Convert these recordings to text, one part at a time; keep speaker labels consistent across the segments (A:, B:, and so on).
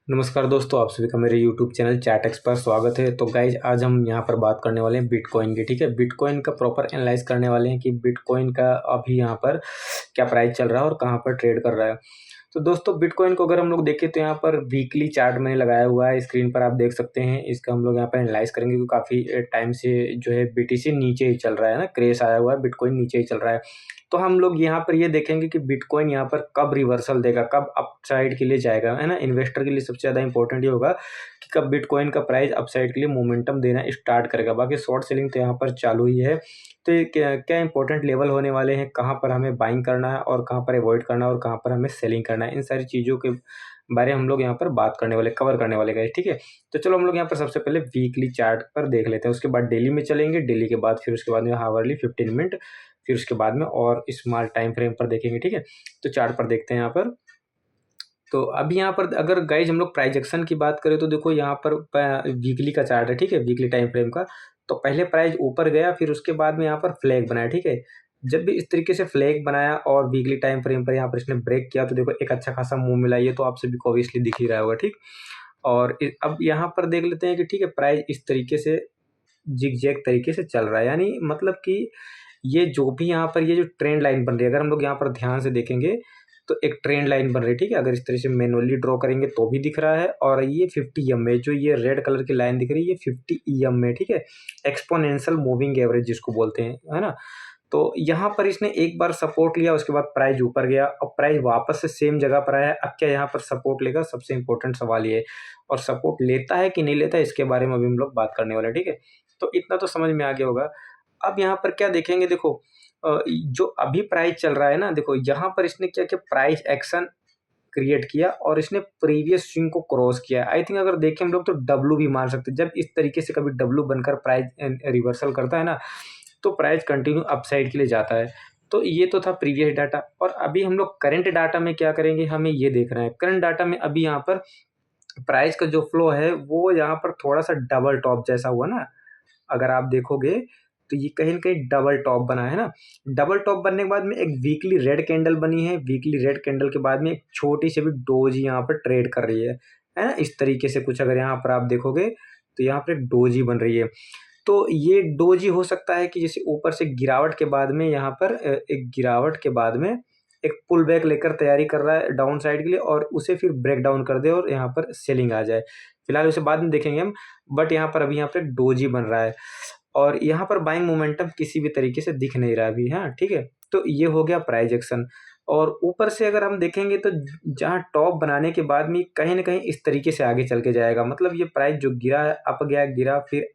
A: नमस्कार दोस्तों, आप सभी का मेरे यूट्यूब चैनल चैटेक्स पर स्वागत है। तो गाइज आज हम यहाँ पर बात करने वाले हैं बिटकॉइन की। ठीक है, बिटकॉइन का प्रॉपर एनालाइज करने वाले हैं कि बिटकॉइन का अभी यहाँ पर क्या प्राइस चल रहा है और कहाँ पर ट्रेड कर रहा है। तो दोस्तों बिटकॉइन को अगर हम लोग देखें तो यहाँ पर वीकली चार्ट मैंने लगाया हुआ है, स्क्रीन पर आप देख सकते हैं। इसका हम लोग यहाँ पर एनालाइज करेंगे क्योंकि काफ़ी टाइम से जो है बीटीसी नीचे ही चल रहा है ना, क्रेश आया हुआ है, बिटकॉइन नीचे ही चल रहा है। तो हम लोग यहाँ पर ये देखेंगे कि बिटकॉइन यहाँ पर कब रिवर्सल देगा, कब अपसाइड के लिए जाएगा, है ना। इन्वेस्टर के लिए सबसे ज़्यादा इंपॉर्टेंट ये होगा कि कब बिटकॉइन का प्राइस अपसाइड के लिए मोमेंटम देना स्टार्ट करेगा। बाकी शॉर्ट सेलिंग तो यहाँ पर चालू ही है। तो ये क्या क्या इंपॉर्टेंट लेवल होने वाले हैं, कहाँ पर हमें बाइंग करना है और कहाँ पर अवॉइड करना है और कहाँ पर हमें सेलिंग करना है, इन सारी चीज़ों के बारे में हम लोग यहाँ पर बात करने वाले, कवर करने वाले गाइस। ठीक है, तो चलो हम लोग यहाँ पर सबसे पहले वीकली चार्ट पर देख लेते हैं, उसके बाद डेली में चलेंगे, डेली के बाद फिर उसके बाद में हावरली 15 मिनट, फिर उसके बाद में और स्मॉल टाइम फ्रेम पर देखेंगे। ठीक है, तो चार्ट पर देखते हैं यहाँ पर। तो अभी यहाँ पर अगर गाइज हम लोग प्राइस एक्शन की बात करें तो देखो यहाँ पर वीकली का चार्ट है। ठीक है, वीकली टाइम फ्रेम का। तो पहले प्राइस ऊपर गया, फिर उसके बाद में यहाँ पर फ्लैग बनाया। ठीक है, जब भी इस तरीके से फ्लैग बनाया और वीकली टाइम फ्रेम पर यहाँ पर इसने ब्रेक किया तो देखो एक अच्छा खासा मूव मिला। ये तो आप सभी को ऑब्वियसली दिख ही रहा होगा। ठीक, और अब यहाँ पर देख लेते हैं कि ठीक है प्राइस इस तरीके से जिग तरीके से चल रहा है, यानी मतलब कि ये जो भी यहाँ पर ये जो ट्रेंड लाइन बन रही है, अगर हम लोग यहाँ पर ध्यान से देखेंगे तो एक ट्रेंड लाइन बन रही है। ठीक है, अगर इस तरह से मैनुअली ड्रॉ करेंगे तो भी दिख रहा है, और ये 50 EM में जो ये रेड कलर की लाइन दिख रही है ये 50 EM में। ठीक है, एक्सपोनेंशियल मूविंग एवरेज जिसको बोलते हैं, है ना। तो यहाँ पर इसने एक बार सपोर्ट लिया, उसके बाद प्राइस ऊपर गया और प्राइस वापस से सेम जगह पर आया। अब क्या यहाँ पर सपोर्ट लेगा, सबसे इंपॉर्टेंट सवाल ये है। और सपोर्ट लेता है कि नहीं लेता है इसके बारे में अभी हम लोग बात करने वाले हैं। ठीक है, तो इतना तो समझ में आ गया होगा। अब यहाँ पर क्या देखेंगे, देखो जो अभी प्राइस चल रहा है ना, देखो यहाँ पर इसने क्या किया, प्राइस एक्शन क्रिएट किया और इसने प्रीवियस स्विंग को क्रॉस किया। आई थिंक अगर देखें हम लोग तो डब्लू भी मार सकते हैं। जब इस तरीके से कभी डब्लू बनकर प्राइस रिवर्सल करता है ना, तो प्राइस कंटिन्यू अपसाइड के लिए जाता है। तो ये तो था प्रीवियस डाटा, और अभी हम लोग करंट डाटा में क्या करेंगे, हमें ये देखना है। करंट डाटा में अभी यहाँ पर प्राइस का जो फ्लो है वो यहाँ पर थोड़ा सा डबल टॉप जैसा हुआ ना, अगर आप देखोगे तो ये कहीं न कहीं डबल टॉप बना है ना। डबल टॉप बनने के बाद में एक वीकली रेड कैंडल बनी है, वीकली रेड कैंडल के बाद में एक छोटी सी भी डोजी यहाँ पर ट्रेड कर रही है ना। इस तरीके से कुछ अगर यहाँ पर आप देखोगे तो यहाँ पर एक डोजी बन रही है। तो ये डोजी हो सकता है कि जैसे ऊपर से गिरावट के बाद में यहाँ पर एक गिरावट के बाद में एक पुल बैक लेकर तैयारी कर रहा है डाउन साइड के लिए, और उसे फिर ब्रेक डाउन कर दे और यहाँ पर सेलिंग आ जाए। फिलहाल उसे बाद में देखेंगे हम, बट यहाँ पर अभी यहाँ पर डोजी बन रहा है और यहाँ पर बाइंग मोमेंटम किसी भी तरीके से दिख नहीं रहा अभी। हाँ ठीक है, तो ये हो गया प्राइस एक्शन। और ऊपर से अगर हम देखेंगे तो जहाँ टॉप बनाने के बाद में कहीं ना कहीं इस तरीके से आगे चल के जाएगा। मतलब ये प्राइस जो गिरा है, अप गया, गिरा, फिर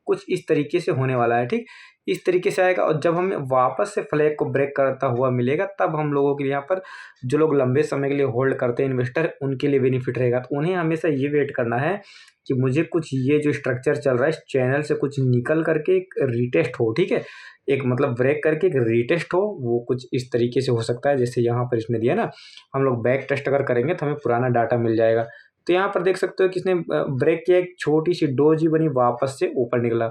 A: कुछ इस तरीके से होने वाला है। ठीक, इस तरीके से आएगा और जब हमें वापस से फ्लैग को ब्रेक करता हुआ मिलेगा तब हम लोगों के लिए यहाँ पर जो लोग लंबे समय के लिए होल्ड करते हैं इन्वेस्टर, उनके लिए बेनिफिट रहेगा। तो उन्हें हमेशा ये वेट करना है कि मुझे कुछ ये जो स्ट्रक्चर चल रहा है इस चैनल से कुछ निकल करके एक रिटेस्ट हो। ठीक है, एक मतलब ब्रेक करके एक रिटेस्ट हो, वो कुछ इस तरीके से हो सकता है जैसे यहाँ पर इसने दिया ना। हम लोग बैक टेस्ट अगर करेंगे तो हमें पुराना डाटा मिल जाएगा। तो यहाँ पर देख सकते हो कि इसने ब्रेक किया, एक छोटी सी डोजी बनी, वापस से ऊपर निकला।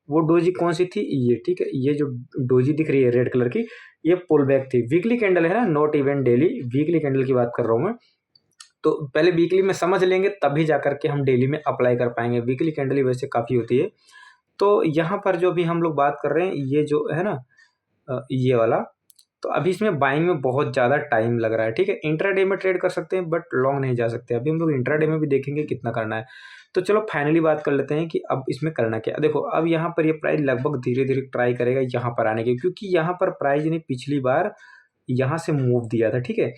A: वो डोजी कौन सी थी, ये। ठीक है, ये जो डोजी दिख रही है रेड कलर की, ये पुल बैक थी। वीकली कैंडल है ना, not even daily, weekly candle की बात कर रहा हूँ मैं। तो पहले वीकली में समझ लेंगे तभी जा करके हम डेली में अप्लाई कर पाएंगे। वीकली कैंडल ही वैसे काफ़ी होती है। तो यहाँ पर जो भी हम लोग बात कर रहे हैं ये जो है ना, ये वाला, तो अभी इसमें बाइंग में बहुत ज़्यादा टाइम लग रहा है। ठीक है, इंट्राडे में ट्रेड कर सकते हैं बट लॉन्ग नहीं जा सकते। अभी हम लोग इंट्राडे में भी देखेंगे कितना करना है। तो चलो फाइनली बात कर लेते हैं कि अब इसमें करना क्या। देखो अब यहाँ पर ये प्राइस लगभग धीरे धीरे ट्राई करेगा यहाँ पर आने की, क्योंकि यहाँ पर प्राइस ने पिछली बार यहाँ से मूव दिया था। ठीक है,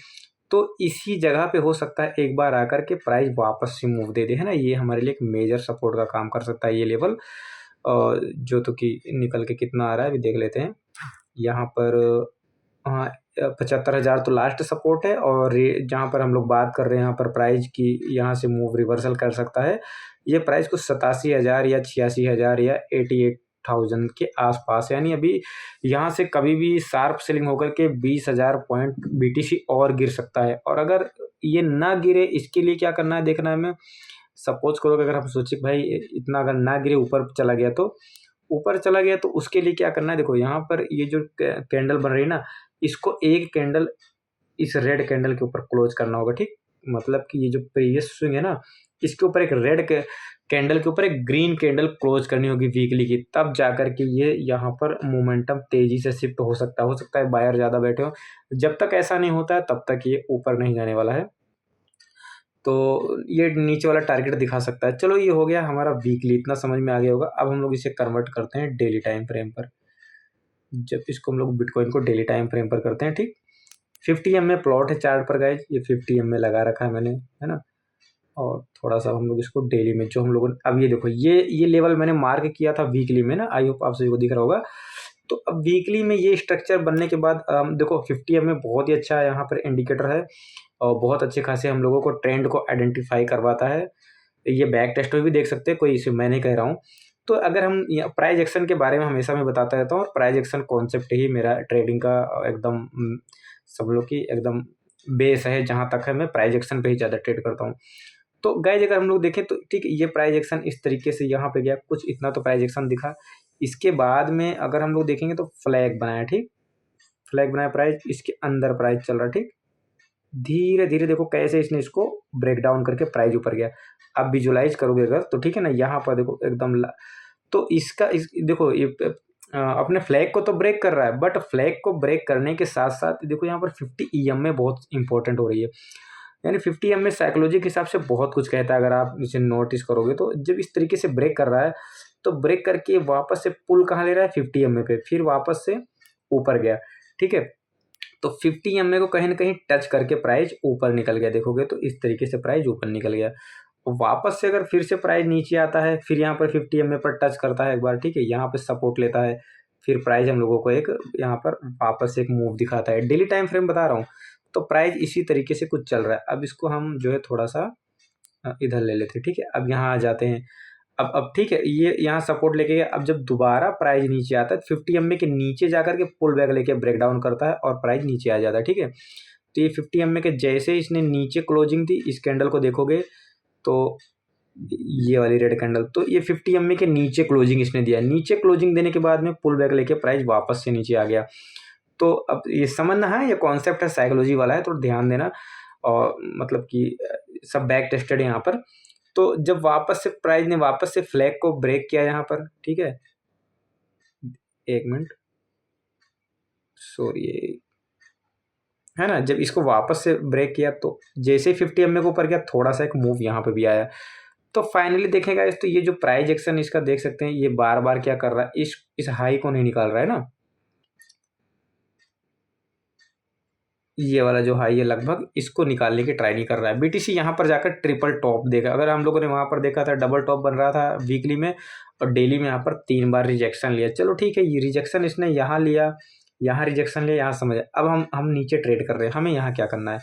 A: तो इसी जगह पे हो सकता है एक बार आकर के प्राइस वापस से मूव दे दे, है ना। ये हमारे लिए एक मेजर सपोर्ट का काम कर सकता है ये लेवल। जो तो कि निकल के कितना आ रहा है अभी देख लेते हैं। यहाँ पर हाँ, 75,000 तो लास्ट सपोर्ट है, और जहाँ पर हम लोग बात कर रहे हैं यहाँ पर प्राइस की, यहाँ से मूव रिवर्सल कर सकता है। ये प्राइस कुछ 87,000 या 86,000 या 88,000 के आसपास, यानी अभी यहाँ से कभी भी शार्प सेलिंग होकर के 20,000 पॉइंट बीटीसी और गिर सकता है। और अगर ये ना गिरे, इसके लिए क्या करना है देखना है हमें। सपोज करो कि अगर हम सोचे भाई इतना अगर ना गिरे, ऊपर चला गया, तो ऊपर चला गया तो उसके लिए क्या करना है। देखो यहाँ पर ये जो कैंडल बन रही है ना, इसको एक कैंडल इस रेड कैंडल के ऊपर क्लोज करना होगा। ठीक, मतलब कि ये जो प्रीवियस स्विंग है ना, इसके ऊपर एक रेड कैंडल के ऊपर एक ग्रीन कैंडल क्लोज करनी होगी वीकली की, तब जाकर के ये यहाँ पर मोमेंटम तेजी से शिफ्ट हो सकता है बायर ज़्यादा बैठे हो। जब तक ऐसा नहीं होता है तब तक ये ऊपर नहीं जाने वाला है। तो ये नीचे वाला टारगेट दिखा सकता है। चलो ये हो गया हमारा वीकली, इतना समझ में आ गया होगा। अब हम लोग इसे कन्वर्ट करते हैं डेली टाइम फ्रेम पर। जब इसको हम लोग बिटकॉइन को डेली टाइम फ्रेम पर करते हैं, ठीक, 50 में प्लॉट है चार्ट पर गाइज, ये 50 में लगा रखा है मैंने, है ना। और थोड़ा सा हम लोग इसको डेली में जो हम लोगों ने, अब ये देखो ये लेवल मैंने मार्क किया था वीकली में ना, आई होप आप सभी को दिख रहा होगा। तो अब वीकली में ये स्ट्रक्चर बनने के बाद देखो 50 में बहुत ही अच्छा यहाँ पर इंडिकेटर है और बहुत अच्छे खासे हम लोगों को ट्रेंड को आइडेंटिफाई करवाता है। ये बैक टेस्ट में भी देख सकते हैं, कोई इशू मैं नहीं कह रहा हूँ। तो अगर हम प्राइज एक्शन के बारे में हमेशा मैं बताता रहता हूँ, और प्राइज एक्शन कॉन्सेप्ट ही मेरा ट्रेडिंग का एकदम सब लोग की एकदम बेस है, जहाँ तक है मैं प्राइज एक्शन पे ही ज़्यादा ट्रेड करता हूँ। तो गाइज अगर हम लोग देखें तो ठीक, ये प्राइज एक्शन इस तरीके से यहाँ पे गया, कुछ इतना तो प्राइज एक्शन दिखा। इसके बाद में अगर हम लोग देखेंगे तो फ्लैग बनाया, ठीक, फ्लैग बनाया प्राइस, इसके अंदर प्राइस चल रहा, ठीक, धीरे धीरे देखो कैसे इसने इसको ब्रेक डाउन करके प्राइस ऊपर गया। अब विजुलाइज करोगे अगर तो ठीक है ना, यहाँ पर देखो एकदम तो इसका देखो ये अपने फ्लैग को तो ब्रेक कर रहा है, बट फ्लैग को ब्रेक करने के साथ साथ देखो यहाँ पर 50 EM में बहुत इंपॉर्टेंट हो रही है। यानी 50 EM में साइकोलॉजी के हिसाब से बहुत कुछ कहता है, अगर आप इसे नोटिस करोगे तो जब इस तरीके से ब्रेक कर रहा है तो ब्रेक करके वापस से पुल कहाँ ले रहा है 50 EM पे, फिर वापस से ऊपर गया, ठीक है। तो 50 EM को कहीं ना कहीं टच करके प्राइस ऊपर निकल गया, देखोगे तो इस तरीके से प्राइस ऊपर निकल गया। वापस से अगर फिर से प्राइस नीचे आता है, फिर यहाँ पर 50 EM पर टच करता है एक बार, ठीक है, यहाँ पे सपोर्ट लेता है, फिर प्राइस हम लोगों को एक यहाँ पर वापस से एक मूव दिखाता है। डेली टाइम फ्रेम बता रहा हूँ, तो प्राइस इसी तरीके से कुछ चल रहा है। अब इसको हम जो है थोड़ा सा इधर ले लेते हैं, ठीक है। अब यहाँ आ जाते हैं, अब ठीक है, ये यहाँ सपोर्ट लेके गया। अब जब दोबारा प्राइस नीचे आता है 50 EM के नीचे जाकर के पुल बैक लेके ब्रेक डाउन करता है और प्राइस नीचे आ जाता है, ठीक है। तो ये 50 EM के जैसे इसने नीचे क्लोजिंग थी, इस कैंडल को देखोगे तो ये वाली रेड कैंडल, तो ये 50 EM के नीचे क्लोजिंग इसने दिया, नीचे क्लोजिंग देने के बाद में पुल बैक लेके प्राइस वापस से नीचे आ गया। तो अब ये समझना है, ये कॉन्सेप्ट है साइकोलॉजी वाला है, तो ध्यान देना। और मतलब कि सब बैक टेस्टेड है यहाँ पर। तो जब वापस से प्राइस ने वापस से फ्लैग को ब्रेक किया यहाँ पर, ठीक है, एक मिनट, सॉरी, है ना, जब इसको वापस से ब्रेक किया तो जैसे ही 50 EM के ऊपर गया, थोड़ा सा एक मूव यहाँ पे भी आया। तो फाइनली देखेगा इस, तो ये जो प्राइस एक्शन इसका देख सकते हैं, ये बार बार क्या कर रहा है, इस हाई को नहीं निकाल रहा है ना, ये वाला जो हाई है लगभग इसको निकालने की ट्राई नहीं कर रहा है। बीटीसी यहाँ पर जाकर ट्रिपल टॉप देगा। अगर हम लोगों ने वहाँ पर देखा था डबल टॉप बन रहा था वीकली में, और डेली में यहाँ पर 3 बार रिजेक्शन लिया। चलो ठीक है, ये रिजेक्शन इसने यहाँ लिया, यहाँ रिजेक्शन लिया, यहाँ समझ। अब हम नीचे ट्रेड कर रहे हैं, हमें यहाँ क्या करना है।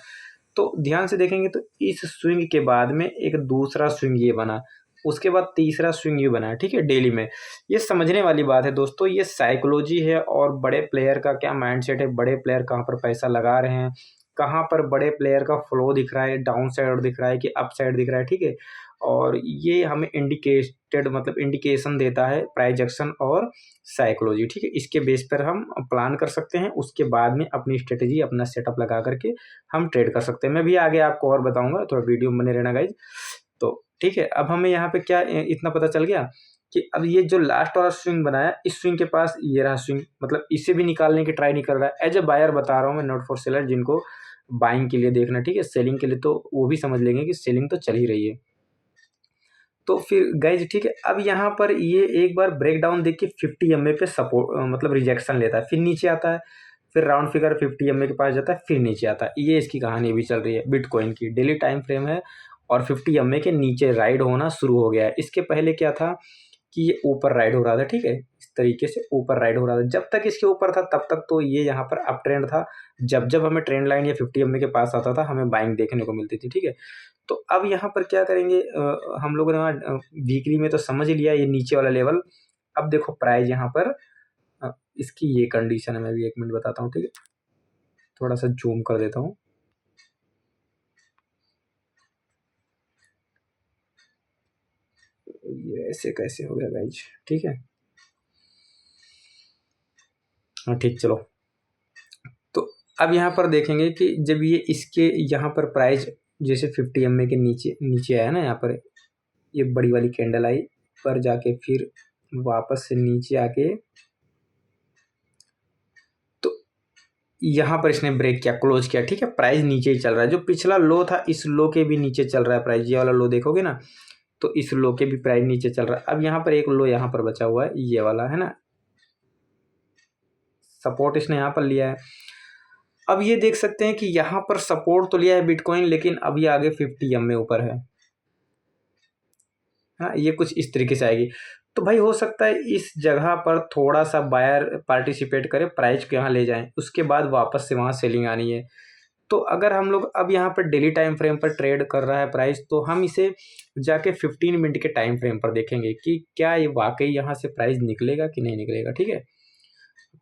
A: तो ध्यान से देखेंगे तो इस स्विंग के बाद में एक दूसरा स्विंग ये बना, उसके बाद तीसरा स्विंग ये बना है, ठीक है, डेली में। ये समझने वाली बात है दोस्तों, ये साइकोलॉजी है और बड़े प्लेयर का क्या माइंडसेट है, बड़े प्लेयर कहाँ पर पैसा लगा रहे हैं, कहाँ पर बड़े प्लेयर का फ्लो दिख रहा है, डाउन साइड दिख रहा है कि अप साइड दिख रहा है, ठीक है। और ये हमें इंडिकेटेड मतलब इंडिकेशन देता है प्राइस एक्शन और साइकोलॉजी, ठीक है। इसके बेस पर हम प्लान कर सकते हैं, उसके बाद में अपनी स्ट्रेटेजी अपना सेटअप लगा करके हम ट्रेड कर सकते हैं। मैं भी आगे आपको और बताऊंगा, थोड़ा वीडियो में बने रहना गाइज। तो ठीक है, अब हमें यहाँ पे क्या इतना पता चल गया कि अब ये जो लास्ट वाला स्विंग बनाया, इस स्विंग के पास ये रहा स्विंग, मतलब इसे भी निकालने की ट्राई नहीं कर रहा है। एज ए बायर बता रहा हूँ मैं, नॉट फॉर सेलर, जिनको बाइंग के लिए देखना, ठीक है, सेलिंग के लिए तो वो भी समझ लेंगे कि सेलिंग तो चल ही रही है। तो फिर गाइज ठीक है, अब यहाँ पर ये एक बार ब्रेक डाउन देख के 50 EM पे सपोर्ट मतलब रिजेक्शन लेता है, फिर नीचे आता है, फिर राउंड फिगर 50 EM के पास जाता है, फिर नीचे आता है। ये इसकी कहानी भी चल रही है बिटकॉइन की, डेली टाइम फ्रेम है और 50 EM के नीचे राइड होना शुरू हो गया है। इसके पहले क्या था कि ये ऊपर राइड हो रहा था, ठीक है, इस तरीके से ऊपर राइड हो रहा था। जब तक इसके ऊपर था तब तक तो ये यहाँ पर अप ट्रेंड था। जब जब हमें ट्रेंड लाइन या 50 EM के पास आता था, हमें बाइंग देखने को मिलती थी, ठीक है। तो अब यहाँ पर क्या करेंगे, हम लोगों ने वहाँ वीकली में तो समझ ही लिया ये नीचे वाला लेवल। अब देखो प्राइस यहाँ पर इसकी ये कंडीशन है, मैं भी एक मिनट बताता हूँ, ठीक है, थोड़ा सा जूम कर देता हूँ। ये ऐसे कैसे हो गया गाइज, ठीक है, हाँ ठीक, चलो। तो अब यहाँ पर देखेंगे कि जब ये इसके यहाँ पर प्राइस जैसे 50 एमए के नीचे नीचे आया ना यहाँ पर, ये बड़ी वाली कैंडल आई पर जाके फिर वापस से नीचे आके, तो यहाँ पर इसने ब्रेक किया, क्लोज किया, ठीक है। प्राइस नीचे ही चल रहा है, जो पिछला लो था इस लो के भी नीचे चल रहा है प्राइस, ये वाला लो देखोगे ना तो इस लो के भी प्राइस नीचे चल रहा है। अब यहाँ पर एक लो यहाँ पर बचा हुआ है, ये वाला है ना, सपोर्ट इसने यहाँ पर लिया है। अब ये देख सकते हैं कि यहाँ पर सपोर्ट तो लिया है बिटकॉइन, लेकिन अभी आगे 50 एम में ऊपर है, हाँ ये कुछ इस तरीके से आएगी। तो भाई हो सकता है इस जगह पर थोड़ा सा बायर पार्टिसिपेट करे, प्राइस को यहाँ ले जाएं, उसके बाद वापस से वहाँ सेलिंग आनी है। तो अगर हम लोग अब यहाँ पर डेली टाइम फ्रेम पर ट्रेड कर रहा है प्राइस, तो हम इसे जाके 15 मिनट के टाइम फ्रेम पर देखेंगे कि क्या ये वाकई यहाँ से प्राइस निकलेगा कि नहीं निकलेगा, ठीक है।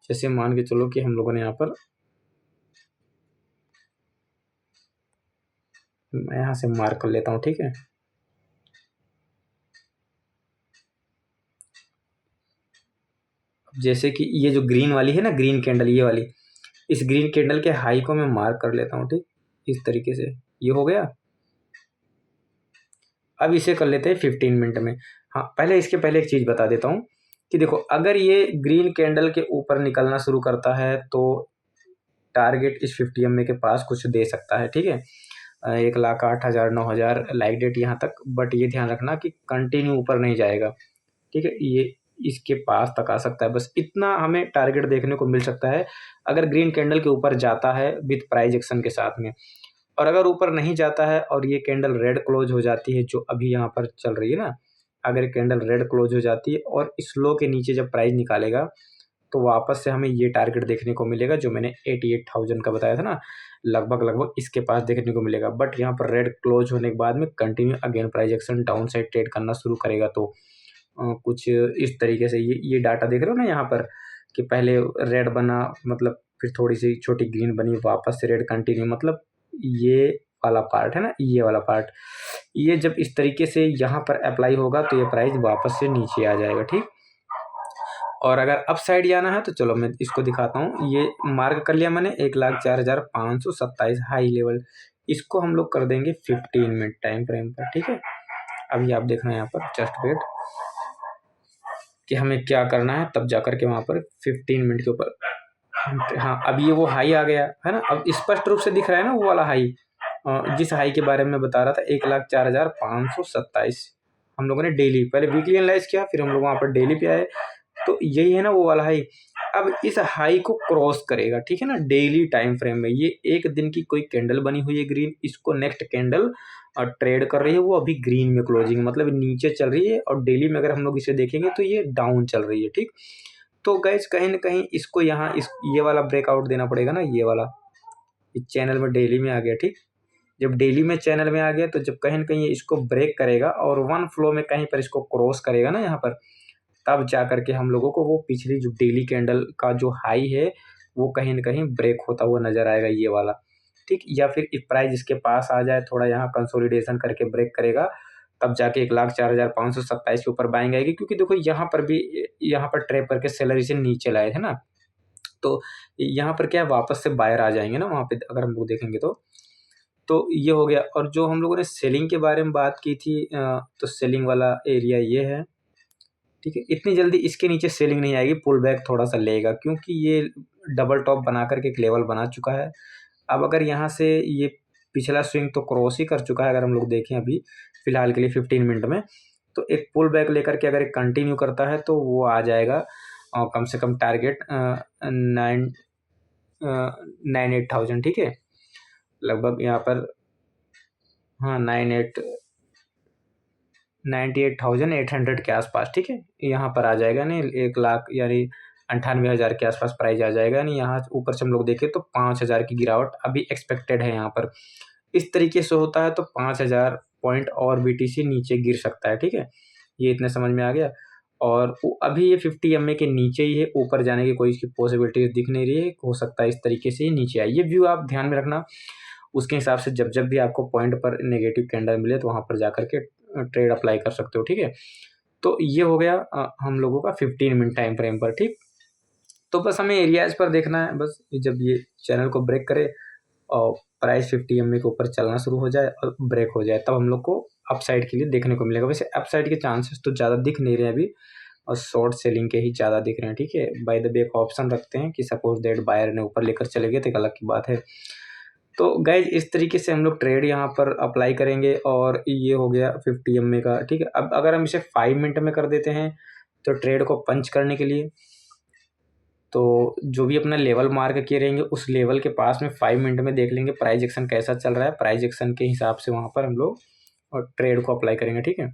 A: जैसे मान के चलो कि हम लोगों ने यहाँ पर, मैं यहाँ से मार्क कर लेता हूँ, ठीक है। जैसे कि ये जो ग्रीन वाली है ना, ग्रीन कैंडल ये वाली, इस ग्रीन कैंडल के हाई को मैं मार्क कर लेता हूँ, ठीक, इस तरीके से ये हो गया। अब इसे कर लेते हैं 15 मिनट में। हाँ पहले इसके पहले एक चीज़ बता देता हूँ कि देखो, अगर ये ग्रीन कैंडल के ऊपर निकलना शुरू करता है तो टारगेट इस 50 एम के पास कुछ दे सकता है, ठीक है। 1,08,000 9,000 लाइक डेट यहाँ तक, बट ये ध्यान रखना कि कंटिन्यू ऊपर नहीं जाएगा, ठीक है। ये इसके पास तक आ सकता है, बस इतना हमें टारगेट देखने को मिल सकता है अगर ग्रीन कैंडल के ऊपर जाता है विथ प्राइस एक्शन के साथ में। और अगर ऊपर नहीं जाता है और ये कैंडल रेड क्लोज हो जाती है, जो अभी यहाँ पर चल रही है ना, अगर कैंडल रेड क्लोज हो जाती है और इस लो के नीचे जब प्राइस निकालेगा, तो वापस से हमें ये टारगेट देखने को मिलेगा जो मैंने 88,000 का बताया था ना, लगभग लगभग इसके पास देखने को मिलेगा। बट यहाँ पर रेड क्लोज होने के बाद में continue again price action down side trade करना शुरू करेगा। तो कुछ इस तरीके से ये डाटा देख रहे हो ना यहाँ पर, कि पहले रेड बना, मतलब फिर थोड़ी सी छोटी ग्रीन बनी, वापस से रेड कंटिन्यू, मतलब ये वाला पार्ट है ना, ये वाला पार्ट, ये जब इस तरीके से यहाँ पर अप्लाई होगा तो ये प्राइस वापस से नीचे आ जाएगा, ठीक। और अगर अप साइड जाना है तो चलो मैं इसको दिखाता हूँ। ये मार्क कर लिया मैंने 1,04,527 हाई लेवल, इसको हम लोग कर देंगे 15 मिनट टाइम फ्रेम पर, ठीक है। अभी आप देखना यहाँ पर जस्ट वेट कि हमें क्या करना है, तब जाकर के वहाँ पर 15 मिनट के ऊपर, हाँ अब ये वो हाई आ गया है ना, अब स्पष्ट रूप से दिख रहा है ना वो वाला हाई, जिस हाई के बारे में बता रहा था 1,04,527। हम लोगों ने डेली, पहले वीकली एनालाइज किया, फिर हम लोग वहाँ पर डेली पे आए, तो यही है ना वो वाला हाई। अब इस हाई को क्रॉस करेगा, ठीक है ना, डेली टाइम फ्रेम में। ये एक दिन की कोई कैंडल बनी हुई है ग्रीन, इसको नेक्स्ट कैंडल ट्रेड कर रही है, वो अभी ग्रीन में क्लोजिंग, मतलब नीचे चल रही है, और डेली में अगर हम लोग इसे देखेंगे तो ये डाउन चल रही है, ठीक। तो गैस कहीं ना कहीं इसको यहाँ इस ये वाला ब्रेकआउट देना पड़ेगा ना, ये वाला, इस चैनल में डेली में आ गया, ठीक। जब डेली में चैनल में आ गया तो जब कहीं ना कहीं ये इसको ब्रेक करेगा और वन फ्लो में कहीं पर इसको क्रॉस करेगा ना यहाँ पर, तब जा करके हम लोगों को वो पिछली जो डेली कैंडल का जो हाई है वो कहीं ना कहीं ब्रेक होता हुआ नजर आएगा, ये वाला, ठीक। या फिर इस प्राइस इसके पास आ जाए, थोड़ा यहाँ कंसोलिडेशन करके ब्रेक करेगा, तब जाके 1,04,527 के ऊपर बाइंग आएगी। क्योंकि देखो यहाँ पर भी, यहाँ पर ट्रैप करके सेलर इसे नीचे लाए थे ना, तो यहाँ पर क्या है, वापस से बायर आ जाएंगे ना वहाँ पे, अगर हम लोग देखेंगे तो ये हो गया। और जो हम लोगों ने सेलिंग के बारे में बात की थी, तो सेलिंग वाला एरिया ये है, ठीक है। इतनी जल्दी इसके नीचे सेलिंग नहीं आएगी, पुल बैक थोड़ा सा लेगा, क्योंकि ये डबल टॉप बना करके एक लेवल बना चुका है। अब अगर यहाँ से ये पिछला स्विंग तो क्रॉस ही कर चुका है, अगर हम लोग देखें अभी फिलहाल के लिए 15 मिनट में, तो एक पुल बैक लेकर के अगर एक कंटिन्यू करता है तो वो आ जाएगा कम से कम टारगेट 98,000, ठीक है, लगभग यहाँ पर, हाँ 98,800 के आसपास, ठीक है, यहाँ पर आ जाएगा। नहीं 1,00,000 यानी 98,000 के आसपास प्राइस आ जाएगा। नहीं यहाँ ऊपर से हम लोग देखें तो 5,000 की गिरावट अभी एक्सपेक्टेड है यहाँ पर। इस तरीके से होता है तो 5,000 पॉइंट और BTC नीचे गिर सकता है, ठीक है, ये इतने समझ में आ गया। और अभी ये 50 MA के नीचे ही है, ऊपर जाने की कोई इसकी पॉसिबिलिटीज दिख नहीं रही है, हो सकता है इस तरीके से ही नीचे आए। ये व्यू आप ध्यान में रखना, उसके हिसाब से जब जब भी आपको पॉइंट पर नेगेटिव कैंडल मिले तो वहाँ पर जाकर के ट्रेड अप्लाई कर सकते हो, ठीक है। तो ये हो गया हम लोगों का 15 मिनट टाइम फ्रेम पर, ठीक। तो बस हमें एरियाज पर देखना है, बस जब ये चैनल को ब्रेक करे और प्राइस 50 EMA के ऊपर चलना शुरू हो जाए और ब्रेक हो जाए, तब हम लोग को अपसाइड के लिए देखने को मिलेगा। वैसे अपसाइड के चांसेस तो ज़्यादा दिख नहीं रहे हैं अभी, और शॉर्ट सेलिंग के ही ज़्यादा दिख रहे हैं। ठीक है, बाय द वे एक ऑप्शन रखते हैं कि सपोज दैट बायर ने ऊपर लेकर चले गए तो एक अलग की बात है। तो गाइज इस तरीके से हम लोग ट्रेड यहाँ पर अप्लाई करेंगे, और ये हो गया 50 EMA का। ठीक है, अब अगर हम इसे 5 मिनट में कर देते हैं तो ट्रेड को पंच करने के लिए, तो जो भी अपना लेवल मार्क किए रहेंगे उस लेवल के पास में 5 मिनट में देख लेंगे प्राइस एक्शन कैसा चल रहा है। प्राइस एक्शन के हिसाब से वहाँ पर हम लोग और ट्रेड को अप्लाई करेंगे। ठीक है,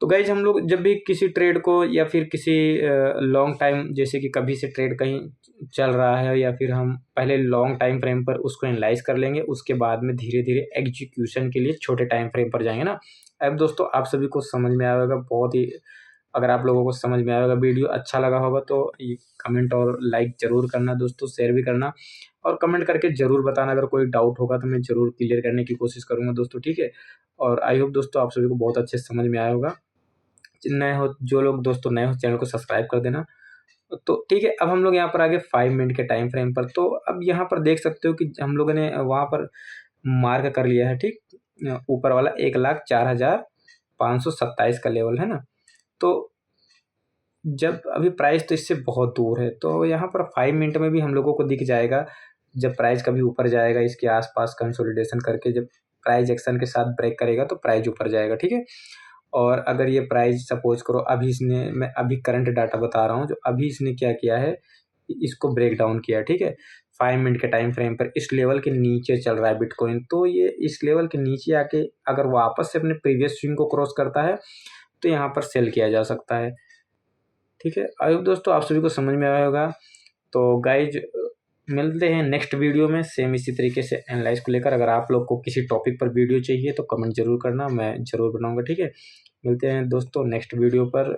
A: तो गाइज हम लोग जब भी किसी ट्रेड को या फिर किसी लॉन्ग टाइम, जैसे कि कभी से ट्रेड कहीं चल रहा है, या फिर हम पहले लॉन्ग टाइम फ्रेम पर उसको एनालाइज कर लेंगे, उसके बाद में धीरे धीरे एग्जीक्यूशन के लिए छोटे टाइम फ्रेम पर जाएंगे ना। अब दोस्तों आप सभी को समझ में आया होगा, बहुत ही, अगर आप लोगों को समझ में आया होगा, वीडियो अच्छा लगा होगा तो ये कमेंट और लाइक ज़रूर करना दोस्तों, शेयर भी करना, और कमेंट करके ज़रूर बताना। अगर कोई डाउट होगा तो मैं ज़रूर क्लियर करने की कोशिश करूँगा दोस्तों। ठीक है, और आई होप दोस्तों आप सभी को बहुत अच्छे से समझ में आया होगा। नए हो, जो लोग दोस्तों नए हो, चैनल को सब्सक्राइब कर देना। तो ठीक है, अब हम लोग यहाँ पर आगे 5 मिनट के टाइम फ्रेम पर। तो अब यहाँ पर देख सकते हो कि हम लोगों ने वहाँ पर मार्क कर लिया है। ठीक, ऊपर वाला 1,04,527 का लेवल है ना। तो जब अभी प्राइस तो इससे बहुत दूर है, तो यहाँ पर 5 मिनट में भी हम लोगों को दिख जाएगा, जब प्राइस कभी ऊपर जाएगा इसके आसपास कंसोलिडेशन करके, जब प्राइस एक्शन के साथ ब्रेक करेगा तो प्राइस ऊपर जाएगा। ठीक है, और अगर ये प्राइस सपोज करो अभी इसने, मैं अभी करंट डाटा बता रहा हूँ, जो अभी इसने क्या किया है, इसको ब्रेक डाउन किया। ठीक है, 5 मिनट के टाइम फ्रेम पर इस लेवल के नीचे चल रहा है बिटकॉइन, तो ये इस लेवल के नीचे आके अगर वापस से अपने प्रीवियस स्विंग को क्रॉस करता है तो यहाँ पर सेल किया जा सकता है। ठीक है, आई होप दोस्तों आप सभी को समझ में आया होगा। तो गाइज मिलते हैं नेक्स्ट वीडियो में सेम इसी तरीके से एनालाइज को लेकर। अगर आप लोग को किसी टॉपिक पर वीडियो चाहिए तो कमेंट जरूर करना, मैं ज़रूर बनाऊंगा। ठीक है, मिलते हैं दोस्तों नेक्स्ट वीडियो पर।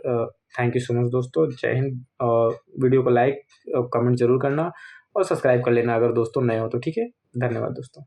A: थैंक यू सो मच दोस्तों, जय हिंद। वीडियो को लाइक कमेंट जरूर करना और सब्सक्राइब कर लेना अगर दोस्तों नए हो तो। ठीक है, धन्यवाद दोस्तों।